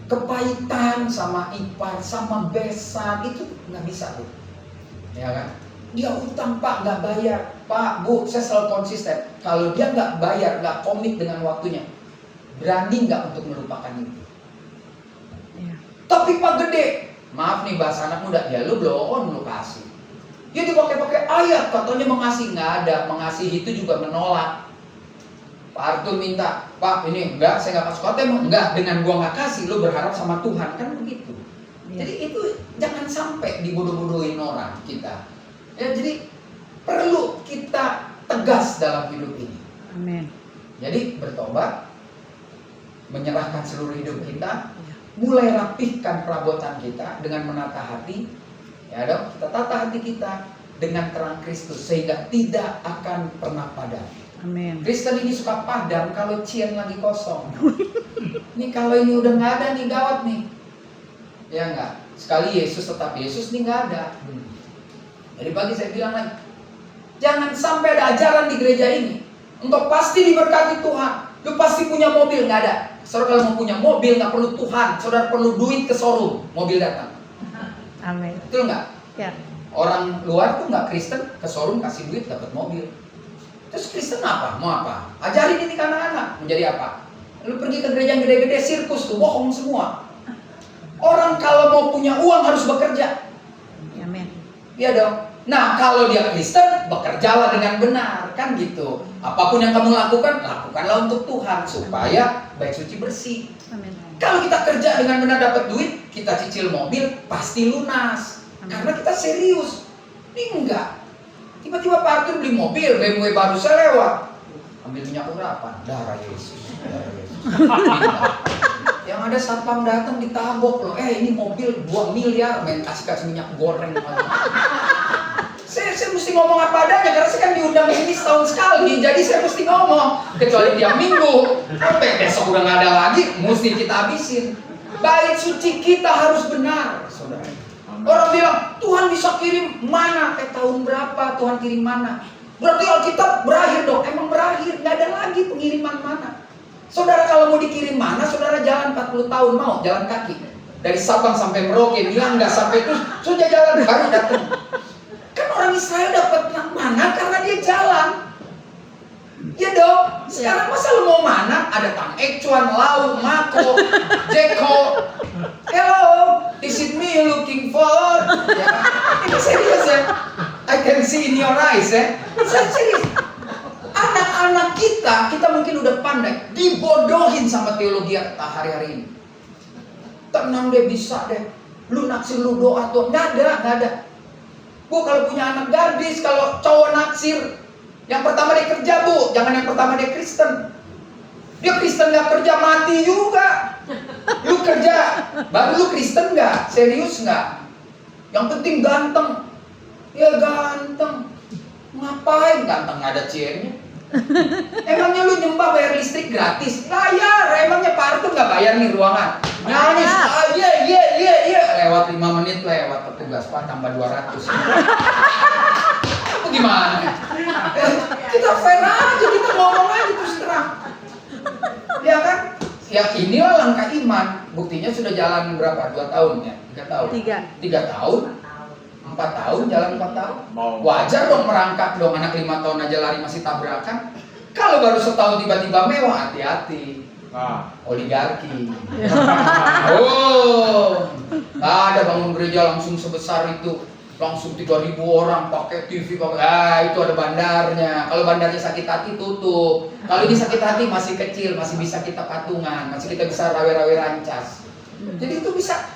kepahitan sama ipar, sama besan, itu nggak bisa tuh, ya kan? Dia utang Pak, nggak bayar, Pak, Bu, saya selalu konsisten. Kalau dia nggak bayar, nggak komit dengan waktunya, berani nggak untuk melupakan itu? Ya. Tapi Pak gede, maaf nih bahasa anak muda, ya lu blow on, lu kasih. Dia dipakai-pakai ayat katanya mengasihi, nggak ada. Mengasihi itu juga menolak. Pak Arthur minta, Pak ini enggak, saya nggak kasih KTM, enggak, dengan gua nggak kasih, lu berharap sama Tuhan, kan begitu. Jadi itu jangan sampai dibodoh-bodohin orang kita. Ya, jadi perlu kita tegas dalam hidup ini. Amin. Jadi bertobat, menyerahkan seluruh hidup kita, mulai rapihkan perabotan kita dengan menata hati. Ya dong, kita tata hati kita dengan terang Kristus sehingga tidak akan pernah padam. Amin. Kristen ini suka padam kalau cien lagi kosong. Nih kalau ini udah nggak ada nih, gawat nih. Ya nggak, sekali Yesus tetap Yesus nih nggak ada. Jadi pagi saya bilang lagi, jangan sampai ada ajaran di gereja ini. Engkau pasti diberkati Tuhan. Lu pasti punya mobil, nggak ada. Saudara kalau mau punya mobil nggak perlu Tuhan, saudara perlu duit ke showroom, mobil datang. Amin. Betul nggak? Ya. Orang luar tuh nggak Kristen ke showroom kasih duit dapat mobil. Terus Kristen apa? Mau apa? Ajarin ini ke anak-anak. Menjadi apa? Lu pergi ke gereja yang gede-gede, sirkus tuh, bohong semua. Orang kalau mau punya uang harus bekerja. Amin. Iya dong. Nah kalau dia Kristen, bekerjalah dengan benar. Kan gitu. Apapun yang kamu lakukan, lakukanlah untuk Tuhan. Supaya baik suci bersih. Amin. Kalau kita kerja dengan benar dapat duit, kita cicil mobil, pasti lunas. Karena kita serius. Ini enggak. Tiba-tiba Pak Arthur beli mobil, BMW baru saya lewat. Ambil minyak urapan, darah Yesus. Darah Yesus. Yang ada satpam datang ditabok loh. Ini mobil 2 miliar, main kasih minyak goreng. Saya mesti ngomong apa adanya, karena saya kan diundang di sini setahun sekali. Jadi saya mesti ngomong, kecuali tiap minggu. Sampai besok udah nggak ada lagi, mesti kita habisin. Bait suci kita harus benar, saudara. Orang bilang, Tuhan bisa kirim mana? Tahun berapa Tuhan kirim mana? Berarti Alkitab berakhir dong. Emang berakhir, nggak ada lagi pengiriman mana. Saudara kalau mau dikirim mana, saudara jalan 40 tahun mau, jalan kaki. Dari Sabang sampai Merauke, bilang nggak sampai terus, sudah jalan, baru datang. Kan orang Israel dapat mana karena dia jalan. Ya dong, sekarang masa lu mau mana? Ada Tang Ecuan, Lau, Mako, Jeko. Hello, is it me you looking for? Ya, ini serius ya. I can see in your eyes ya. Saya serius. Anak-anak kita mungkin udah pandai, dibodohin sama teologi hari-hari ini. Tenang deh, bisa deh. Lu naksir, lu doa tuh, nggak ada. Bu kalau punya anak gadis, kalau cowok naksir, yang pertama dia kerja bu, jangan yang pertama dia Kristen. Dia Kristen nggak kerja mati juga. Lu kerja, baru lu Kristen nggak, serius nggak? Yang penting ganteng. Ya ganteng. Ngapain ganteng nggak ada ciennya? Emangnya lu nyembah bayar listrik gratis? Bayar. Emangnya Pak Arthur nggak bayar nih ruangan? Nyanyi, iya. Lewat 5 menit lewat petugas Pak tambah 200. Itu gimana? Kita fair aja, kita ngomong aja terus terang. Ya kan? Ya inilah langkah iman. Buktinya sudah jalan berapa? 2 tahun ya? 3 tahun? 3 tahun? 4 tahun, jalan 4 tahun. Wajar dong merangkak dong, anak 5 tahun aja lari masih tabrakan. Kalau baru setahun tiba-tiba mewah, hati-hati. Oligarki. Oh, ada bangun gereja langsung sebesar itu, langsung 3.000 orang pakai TV, itu ada bandarnya. Kalau bandarnya sakit hati tutup. Kalau ini sakit hati masih kecil, masih bisa kita patungan, masih kita bisa rawe-rawe rancas. Jadi itu bisa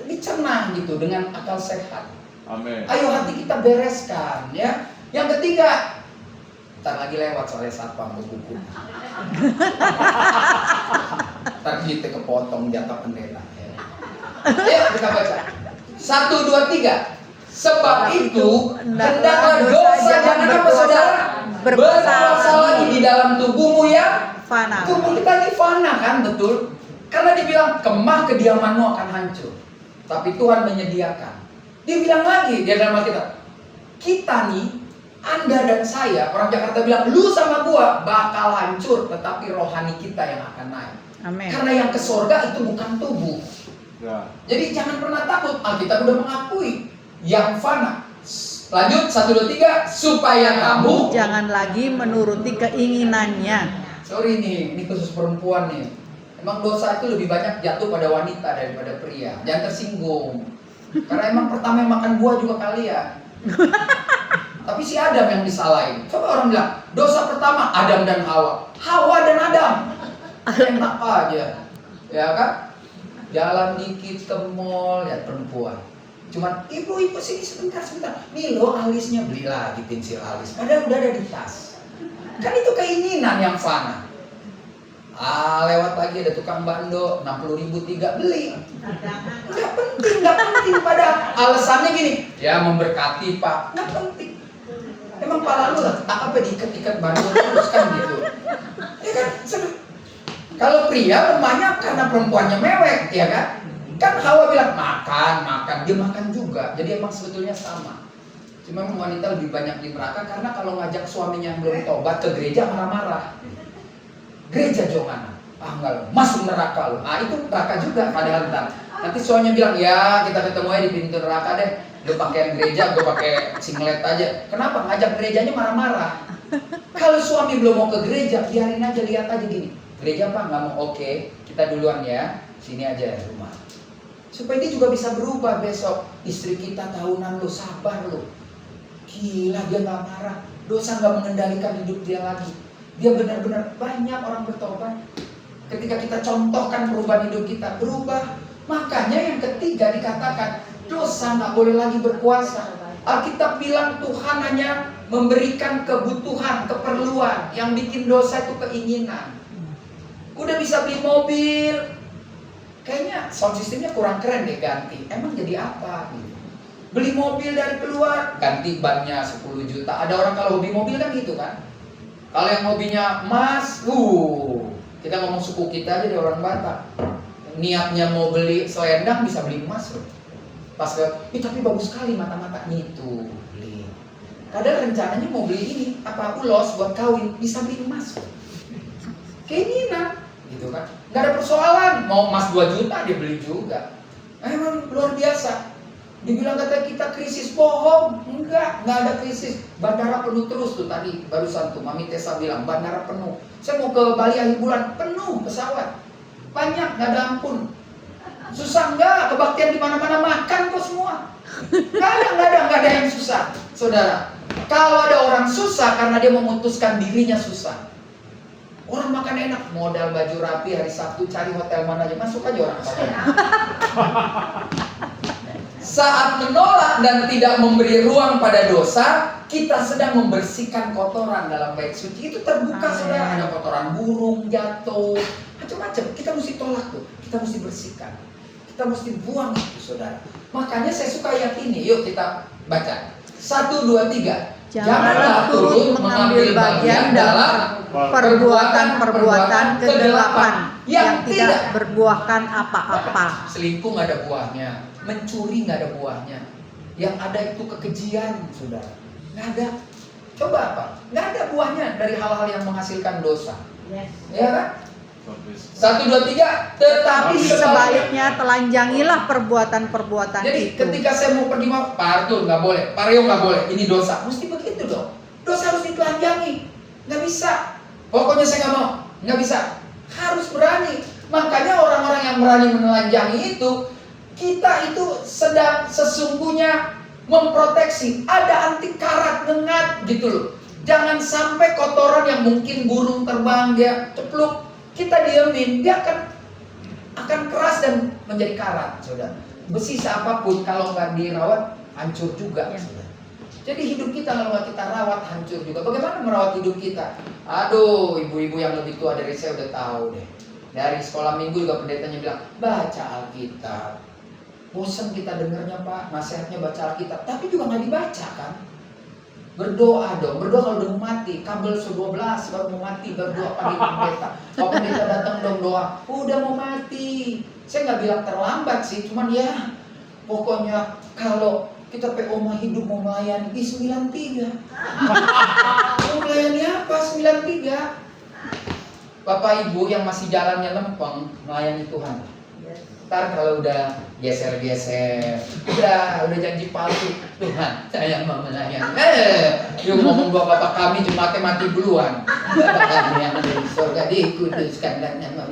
dicerna gitu dengan akal sehat. Amin. Ayo hati kita bereskan ya. Yang ketiga, ntar lagi lewat soalnya satpam buku. Ntar kita kepotong jatah pendeta. Ya kita baca. 1, 2, 3. Sebab itu hendaklah dosa jangan apa saudara berkuasa lagi di dalam tubuhmu ya. Fana. Tubuh kita ini fana kan, betul? Karena dibilang kemah kediamanmu akan hancur, tapi Tuhan menyediakan. Dia bilang lagi, dia dalam Alkitab, kita nih, Anda dan saya, orang Jakarta bilang, lu sama gua bakal hancur, tetapi rohani kita yang akan naik. Amin. Karena yang ke sorga itu bukan tubuh. Ya. Jadi jangan pernah takut, Alkitab udah mengakui yang fana. Lanjut, 1, 2, 3, supaya kamu jangan lagi menuruti keinginannya. Sorry nih, ini khusus perempuan nih. Emang dosa itu lebih banyak jatuh pada wanita daripada pria. Jangan tersinggung. Karena emang pertama yang makan buah juga kalian. Tapi si Adam yang disalahin. Coba orang bilang, dosa pertama Adam dan Hawa. Hawa dan Adam. Enak aja. Ya kan? Jalan dikit ke mall, lihat perempuan. Cuman, ibu sini sebentar. Nih lo alisnya, beli lagi pensil alis. Padahal udah ada di tas. Kan itu keinginan yang fana. Lewat lagi ada tukang bando, 60.000 3 beli. Nggak penting. Padahal alasannya gini, ya memberkati Pak. Nggak penting. Emang pala lu lah, apa diikat-ikat bando terus kan gitu. Ya kan, kalau pria lemahnya karena perempuannya mewek, ya kan? Kan Hawa bilang makan, dia makan juga. Jadi emang sebetulnya sama. Cuma wanita lebih banyak di neraka karena kalau ngajak suaminya yang belum tobat ke gereja marah-marah. Gereja Johana, enggak, masuk neraka lo. Itu neraka juga padahal nanti suaminya bilang, ya kita ketemu aja di pintu neraka deh. Lu pakaian gereja, gue pakai singlet aja. Kenapa? Ngajak gerejanya marah-marah. Kalau suami belum mau ke gereja, biarin aja, lihat aja gini. Gereja Pak nggak mau, oke, kita duluan ya, sini aja rumah. Supaya dia juga bisa berubah besok. Istri kita tahunan lo, sabar lo. Gila, dia nggak marah. Dosa nggak mengendalikan hidup dia lagi. Dia benar-benar banyak orang bertobat. Ketika kita contohkan perubahan hidup kita, berubah. Makanya yang ketiga dikatakan, dosa nggak boleh lagi berkuasa. Alkitab bilang Tuhan hanya memberikan kebutuhan, keperluan. Yang bikin dosa itu keinginan. Udah bisa beli mobil, kayaknya sound systemnya kurang keren deh, ganti. Emang jadi apa? Beli mobil dari keluar, ganti bannya 10 juta. Ada orang kalau hobi mobil kan gitu kan. Kalau yang hobinya emas, kita ngomong suku kita aja di orang Batak. Niatnya mau beli selendang bisa beli emas loh. Pas tapi bagus sekali mata-mata itu beli. Padahal rencananya mau beli ini ulos buat kawin, bisa beli emas loh. Keinginan gitu kan. Nggak ada persoalan, mau emas 2 juta dia beli juga. Emang luar biasa. Dibilang kata kita krisis, bohong. Enggak ada krisis. Bandara penuh terus tuh tadi barusan tuh Mami Tessa bilang bandara penuh. Saya mau ke Bali akhir bulan, penuh pesawat. Banyak, nggak ada ampun. Susah nggak? Kebaktian di mana-mana makan kok semua. Nggak ada yang susah. Saudara, kalau ada orang susah karena dia memutuskan dirinya susah. Orang makan enak, modal baju rapi hari Sabtu, cari hotel mana aja, masuk aja orang kaya. Saat menolak dan tidak memberi ruang pada dosa, kita sedang membersihkan kotoran dalam bait suci. Itu terbuka, saudara. Ada kotoran burung jatuh, macam-macam. Kita mesti tolak tuh, kita mesti bersihkan, kita mesti buang itu, saudara. Makanya saya suka ayat ini. Yuk kita baca. 1, 2, 3. Janganlah turut mengambil bagian dalam perbuatan-perbuatan kegelapan yang tidak berbuahkan apa-apa. Selingkuh nggak ada buahnya, mencuri nggak ada buahnya. Yang ada itu kekejian, saudara. Nggak ada. Coba apa? Nggak ada buahnya dari hal-hal yang menghasilkan dosa. Yes. Ya kan? 1, 2, 3. Tetapi sebaliknya telanjangilah perbuatan-perbuatan jadi itu. ketika saya mau pergi Pak Arthur nggak boleh, Pak Rio nggak boleh, ini dosa. Mesti begitu dong. Dosa harus ditelanjangi. Nggak bisa. Pokoknya saya nggak mau. Nggak bisa. Harus berani. Makanya orang-orang yang berani menelanjangi itu, kita itu sedang sesungguhnya memproteksi. Ada anti karat ngengat gitu loh. Jangan sampai kotoran yang mungkin burung terbang dia cepluk, kita diemin, dia akan keras dan menjadi karat, saudara. Besi apapun kalau nggak dirawat hancur juga, saudara. Jadi hidup kita kalau nggak kita rawat hancur juga. Bagaimana merawat hidup kita? Aduh, ibu-ibu yang lebih tua dari saya udah tahu deh. Dari sekolah minggu juga pendetanya bilang baca Alkitab. Bosan kita dengarnya Pak, nasihatnya baca Alkitab, tapi juga nggak dibaca kan? Berdoa dong, berdoa kalau udah mau mati. Kabel 12 baru mau mati, berdoa pagi pendeta. Kalau pendeta datang dong doa, udah mau mati. Saya nggak bilang terlambat sih, cuman ya pokoknya kalau kita PO mah hidup mau melayani 93. Mau melayani apa 93? Bapak Ibu yang masih jalannya lempeng melayani Tuhan. Ntar kalau udah geser-geser, udah janji palsu, Tuhan saya mau melayani. Yuk ngomong bapak kami jemaatnya mati duluan. Bapak kami yang ada di surga dikuduskan dan nama.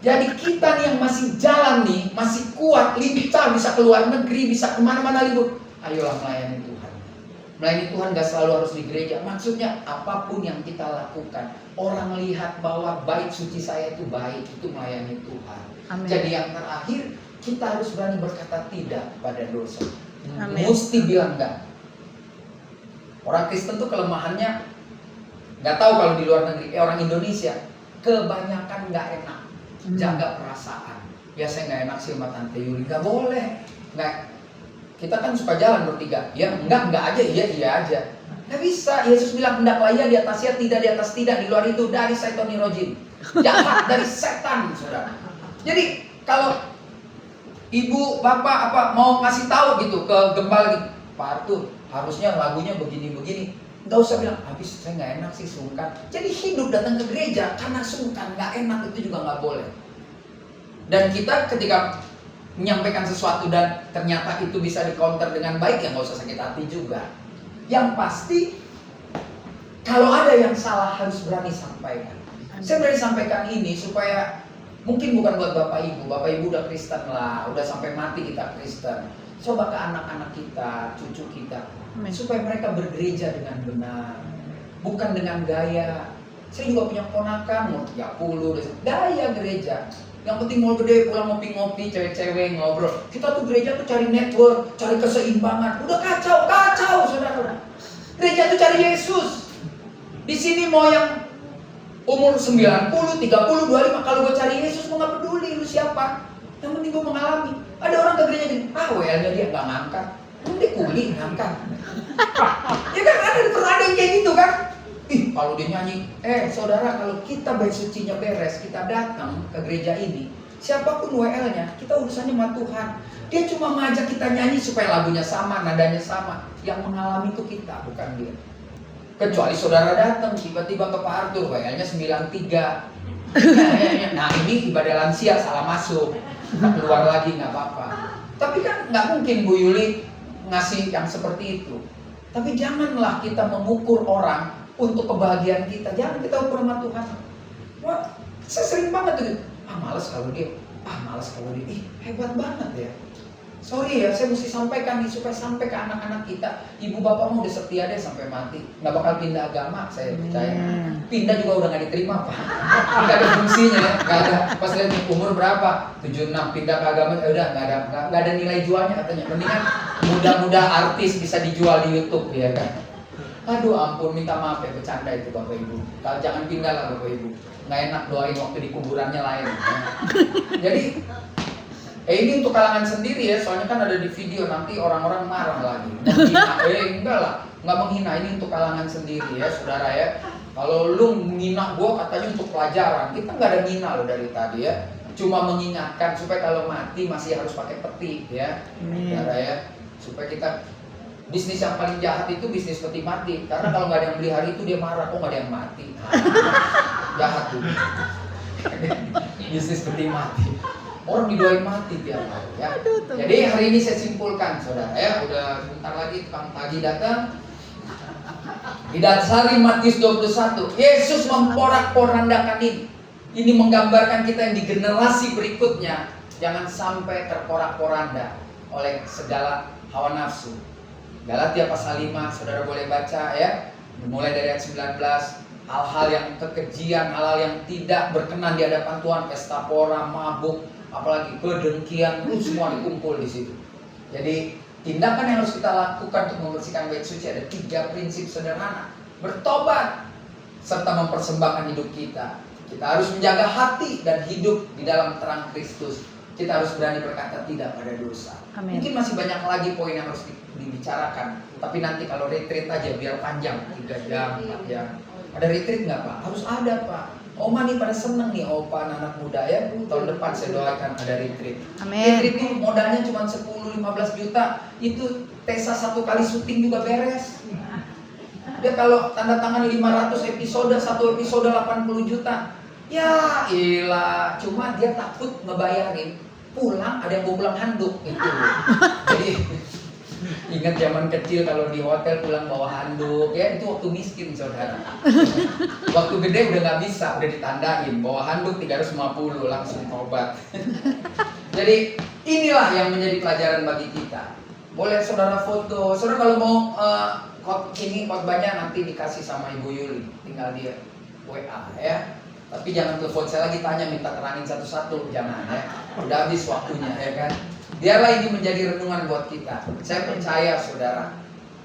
Jadi kita nih yang masih jalan nih, masih kuat, lincah, bisa keluar negeri, bisa kemana-mana libur. Ayolah melayani Tuhan. Melayani Tuhan gak selalu harus di gereja. Maksudnya apapun yang kita lakukan, orang lihat bahwa bait suci saya itu baik, itu melayani Tuhan. Amin. Jadi yang terakhir, kita harus berani berkata tidak pada dosa. Amin. Mesti bilang enggak. Orang Kristen tuh kelemahannya, gak tahu kalau di luar negeri, orang Indonesia kebanyakan gak enak, jaga perasaan. Ya saya gak enak sih sama Tante Yuli, gak boleh. Nggak, kita kan suka jalan bertiga, ya enggak aja, iya aja. Nggak bisa. Yesus bilang hendaklah iya di atas ya, tidak di atas tidak, di luar itu dari setan rojim, jahat dari setan, saudara. Jadi kalau ibu bapak apa mau ngasih tahu gitu ke gembala gitu, Pak Arthur harusnya lagunya begini, nggak usah bilang habis saya nggak enak sih, sungkan. Jadi hidup datang ke gereja karena sungkan, nggak enak, itu juga nggak boleh. Dan kita ketika menyampaikan sesuatu dan ternyata itu bisa di-counter dengan baik, ya nggak usah sakit hati juga. Yang pasti kalau ada yang salah harus berani sampaikan. Saya berani sampaikan ini supaya mungkin bukan buat bapak ibu udah Kristen lah, udah sampai mati kita Kristen. Coba ke anak-anak kita, cucu kita, supaya mereka bergereja dengan benar, bukan dengan gaya. Saya juga punya ponakan, mau 30, gaya gereja. Yang penting mau gede, pulang ngopi-ngopi, cewek-cewek ngobrol. Kita tuh gereja tuh cari network, cari keseimbangan. Udah kacau, saudara. Gereja tuh cari Yesus. Di sini mau yang umur 90, 30, 25, kalau gue cari Yesus gue gak peduli lu siapa. Yang penting gue mengalami. Ada orang ke gereja gini, WL-nya dia gak ngangkat. Dia kuli ngangkat. Ya kan ada yang kayak gitu kan. Kalau dia nyanyi, saudara, kalau kita bait sucinya beres, kita datang ke gereja ini, siapapun WL-nya, kita urusannya sama Tuhan. Dia cuma ngajak kita nyanyi supaya lagunya sama, nadanya sama. Yang mengalami itu kita, bukan dia. Kecuali saudara datang tiba-tiba ke Pak Arthur, WL-nya 93. Nah ini ibadah lansia, salah masuk, keluar lagi nggak apa-apa. Tapi kan nggak mungkin Bu Yuli ngasih yang seperti itu. Tapi janganlah kita mengukur orang untuk kebahagiaan kita. Jangan kita ukur sama Tuhan. Wah, saya sering banget tuh. Males kalau dia. Hebat banget ya. Sorry ya, saya mesti sampaikan nih supaya sampai ke anak-anak kita. Ibu bapak mau udah setia deh sampai mati. Nggak bakal pindah agama, saya percaya. Pindah juga udah nggak diterima, Pak. Nggak ada fungsinya ya. Nggak ada. Pas lihat umur berapa? 76, pindah ke agama, udah nggak ada nilai jualnya katanya. Mendingan muda-muda artis bisa dijual di YouTube ya kan. Aduh ampun, minta maaf ya, bercanda itu Bapak Ibu. Jangan pindah lah Bapak Ibu. Nggak enak doain waktu di kuburannya lain. Ya. Jadi, ini untuk kalangan sendiri ya, soalnya kan ada di video, nanti orang-orang marah lagi. Menghina, enggak lah, nggak menghina, ini untuk kalangan sendiri ya, saudara ya. Kalau lu menghina gua katanya untuk pelajaran, kita nggak ada menghina lo dari tadi ya. Cuma mengingatkan supaya kalau mati masih harus pakai peti ya, saudara ya. Supaya kita bisnis yang paling jahat itu bisnis peti mati, karena kalau nggak ada yang beli hari itu dia marah, kok nggak ada yang mati, jahat tuh. Bisnis peti mati, orang didoain mati tiap hari ya. Jadi hari ini saya simpulkan saudara ya, udah bentar lagi tukang tagih datang. Didasari Matius 21, Yesus memporak-porandakan ini. Ini menggambarkan kita yang di generasi berikutnya jangan sampai terporak-poranda oleh segala hawa nafsu. Galatia pasal 5, saudara boleh baca ya, mulai dari ayat 19, hal-hal yang kekejian, hal-hal yang tidak berkenan di hadapan Tuhan, pesta pora, mabuk, apalagi kedengkian, semua dikumpul di situ. Jadi tindakan yang harus kita lakukan untuk membersihkan bait suci ada 3 prinsip sederhana: bertobat serta mempersembahkan hidup kita. Kita harus menjaga hati dan hidup di dalam terang Kristus. Kita harus berani berkata tidak pada dosa. Amin. Mungkin masih banyak lagi poin yang harus dibicarakan, tapi nanti kalau retreat aja biar panjang, 3 jam, 4 jam. Ada retreat nggak Pak? Harus ada Pak. Oma nih pada seneng nih, opa anak muda ya. Tahun depan saya doakan ada retreat. Amin. Retreat itu modalnya cuma 10-15 juta. Itu Tesa 1 kali syuting juga beres. Dia kalau tanda tangan 500 episode, 1 episode 80 juta. Ya ilah, cuma dia takut ngebayarin. Pulang ada yang bawa pulang handuk gitu. Jadi ingat zaman kecil kalau di hotel pulang bawa handuk ya, itu waktu miskin saudara. Waktu gede udah nggak bisa, udah ditandain bawa handuk 350 langsung tobat. Jadi inilah yang menjadi pelajaran bagi kita. Boleh saudara foto. Saudara kalau mau khotbahnya nanti dikasih sama Ibu Yuli, tinggal dia WA ya. Tapi jangan telepon saya lagi tanya minta terangin satu-satu, jangan ya. Udah habis waktunya ya kan. Biarlah ini menjadi renungan buat kita. Saya percaya saudara,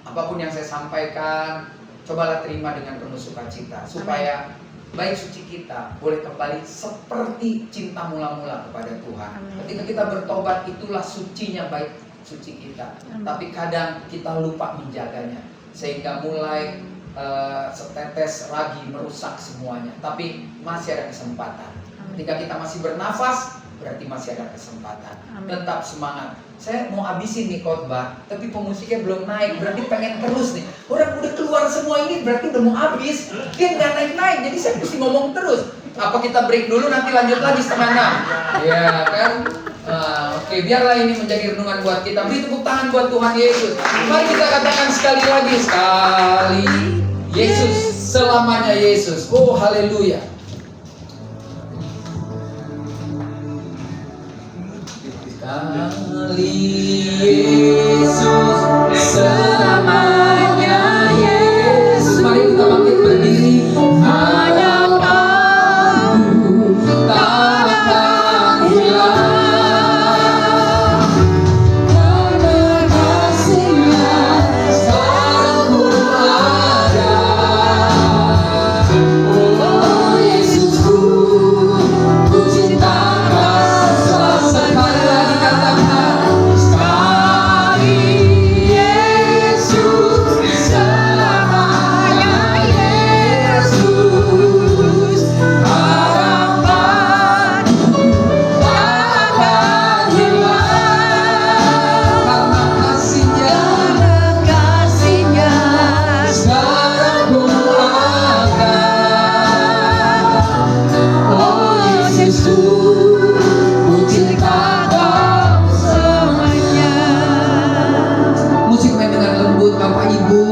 apapun yang saya sampaikan, cobalah terima dengan penuh sukacita supaya bait suci kita boleh kembali seperti cinta mula-mula kepada Tuhan. Ketika kita bertobat, itulah sucinya bait suci kita. Tapi kadang kita lupa menjaganya sehingga mulai setetes ragi merusak semuanya. Tapi masih ada kesempatan. Ketika kita masih bernafas, berarti masih ada kesempatan. Tetap semangat. Saya mau habisin nih khotbah, tapi pemusiknya belum naik, berarti pengen terus nih. Orang udah keluar semua ini, berarti udah mau habis. Dia nggak naik-naik, jadi saya mesti ngomong terus. Apa kita break dulu, nanti lanjut lagi 5:30? Ya kan? Oke, biarlah ini menjadi renungan buat kita. Beri tepuk tangan buat Tuhan Yesus. Mari kita katakan sekali lagi, sekali Yesus, selamanya Yesus. Oh, haleluya. Sekali Yesus, selamanya Yesus. Mari kita bangkit berdiri. Hanya Aku takkan hilang, karena kasih-Nya sekarang ku ada. Oh Yesusku, ku cinta Kau. Sekali lagi katakan, sekali Yesus, selamanya Yesus. Harapanku takkan hilang, karena kasih-Nya sekarang ku ada. Oh Yesusku, ku cinta Kau selamanya. Musik main dengan lembut Bapak Ibu.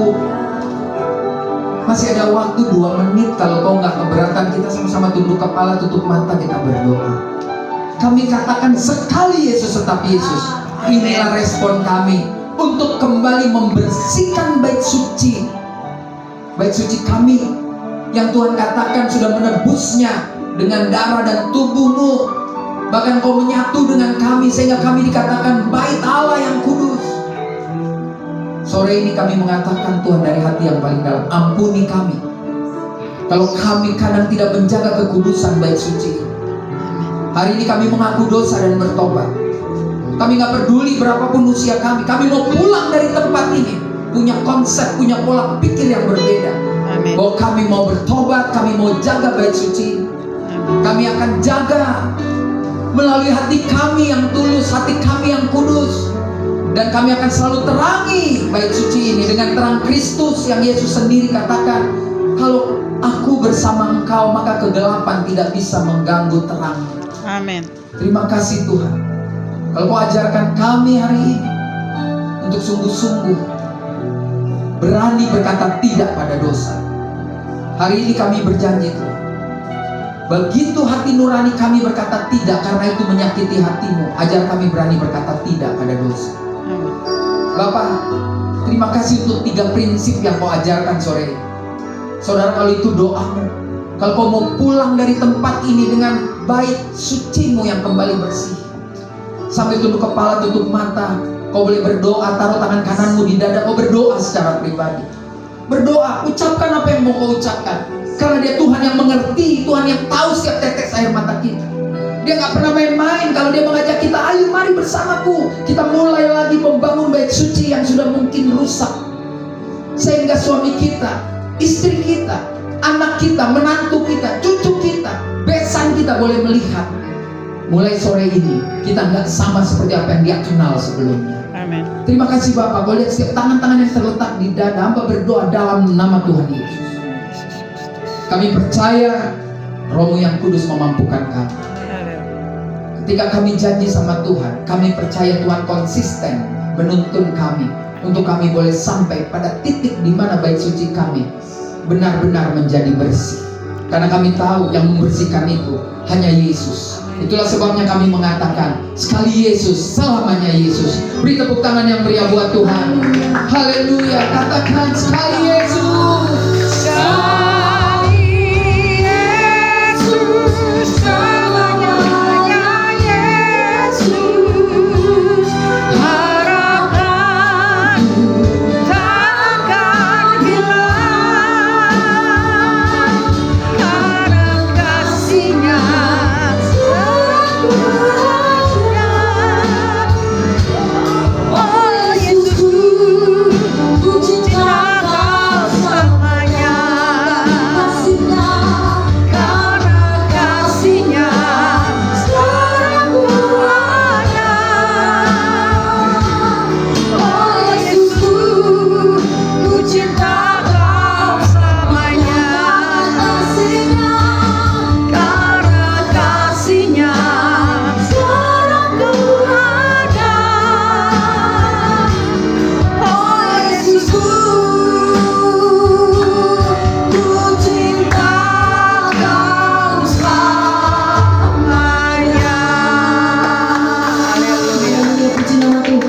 Masih ada waktu 2 menit. Kalau kau nggak keberatan, kita sama-sama tunduk kepala, tutup mata, kita berdoa. Kami katakan sekali Yesus tetap Yesus. Inilah respon kami untuk kembali membersihkan bait suci. Bait suci kami yang Tuhan katakan sudah menebusnya dengan darah dan tubuh-Mu. Bahkan Kau menyatu dengan kami sehingga kami dikatakan bait Allah yang kudus. Sore ini kami mengatakan Tuhan dari hati yang paling dalam, ampuni kami kalau kami kadang tidak menjaga kekudusan bait suci. Hari ini kami mengaku dosa dan bertobat. Kami gak peduli berapapun usia kami mau pulang dari tempat ini punya konsep, punya pola pikir yang berbeda. Bahwa kami mau bertobat, kami mau jaga bait suci. Kami akan jaga melalui hati kami yang tulus, hati kami yang kudus. Dan kami akan selalu terangi bait suci ini dengan terang Kristus yang Yesus sendiri katakan, kalau aku bersama engkau maka kegelapan tidak bisa mengganggu terang. Amin. Terima kasih Tuhan. Kalau Kau ajarkan kami hari ini untuk sungguh-sungguh berani berkata tidak pada dosa. Hari ini kami berjanji Tuhan, begitu hati nurani kami berkata tidak karena itu menyakiti hati-Mu, ajar kami berani berkata tidak pada dosa. Bapak, terima kasih untuk 3 prinsip yang Kau ajarkan sore ini. Saudara, kalau itu doamu, kalau kau mau pulang dari tempat ini dengan bait suci-Mu yang kembali bersih, sampai tunduk kepala, tutup mata, kau boleh berdoa, taruh tangan kananmu di dada, kau berdoa secara pribadi. Berdoa, ucapkan apa yang mau kau ucapkan, karena Dia Tuhan yang mengerti, Tuhan yang tahu setiap tetes air mata kita. Dia gak pernah main-main kalau Dia mengajak kita, ayo mari bersamaku, kita mulai lagi membangun bait suci yang sudah mungkin rusak, sehingga suami kita, istri kita, anak kita, menantu kita, cucu kita, besan kita boleh melihat mulai sore ini kita nggak sama seperti apa yang Dia kenal sebelumnya. Amin. Terima kasih Bapak. Boleh setiap tangan-tangan yang terletak di dada, hamba berdoa dalam nama Tuhan Yesus. Kami percaya Roh-Mu yang kudus memampukan kami. Ketika kami janji sama Tuhan, kami percaya Tuhan konsisten menuntun kami untuk kami boleh sampai pada titik di mana bait suci kami benar-benar menjadi bersih. Karena kami tahu yang membersihkan itu hanya Yesus. Itulah sebabnya kami mengatakan, sekali Yesus, selamanya Yesus. Beri tepuk tangan yang meriah buat Tuhan. Haleluya. Katakan, sekali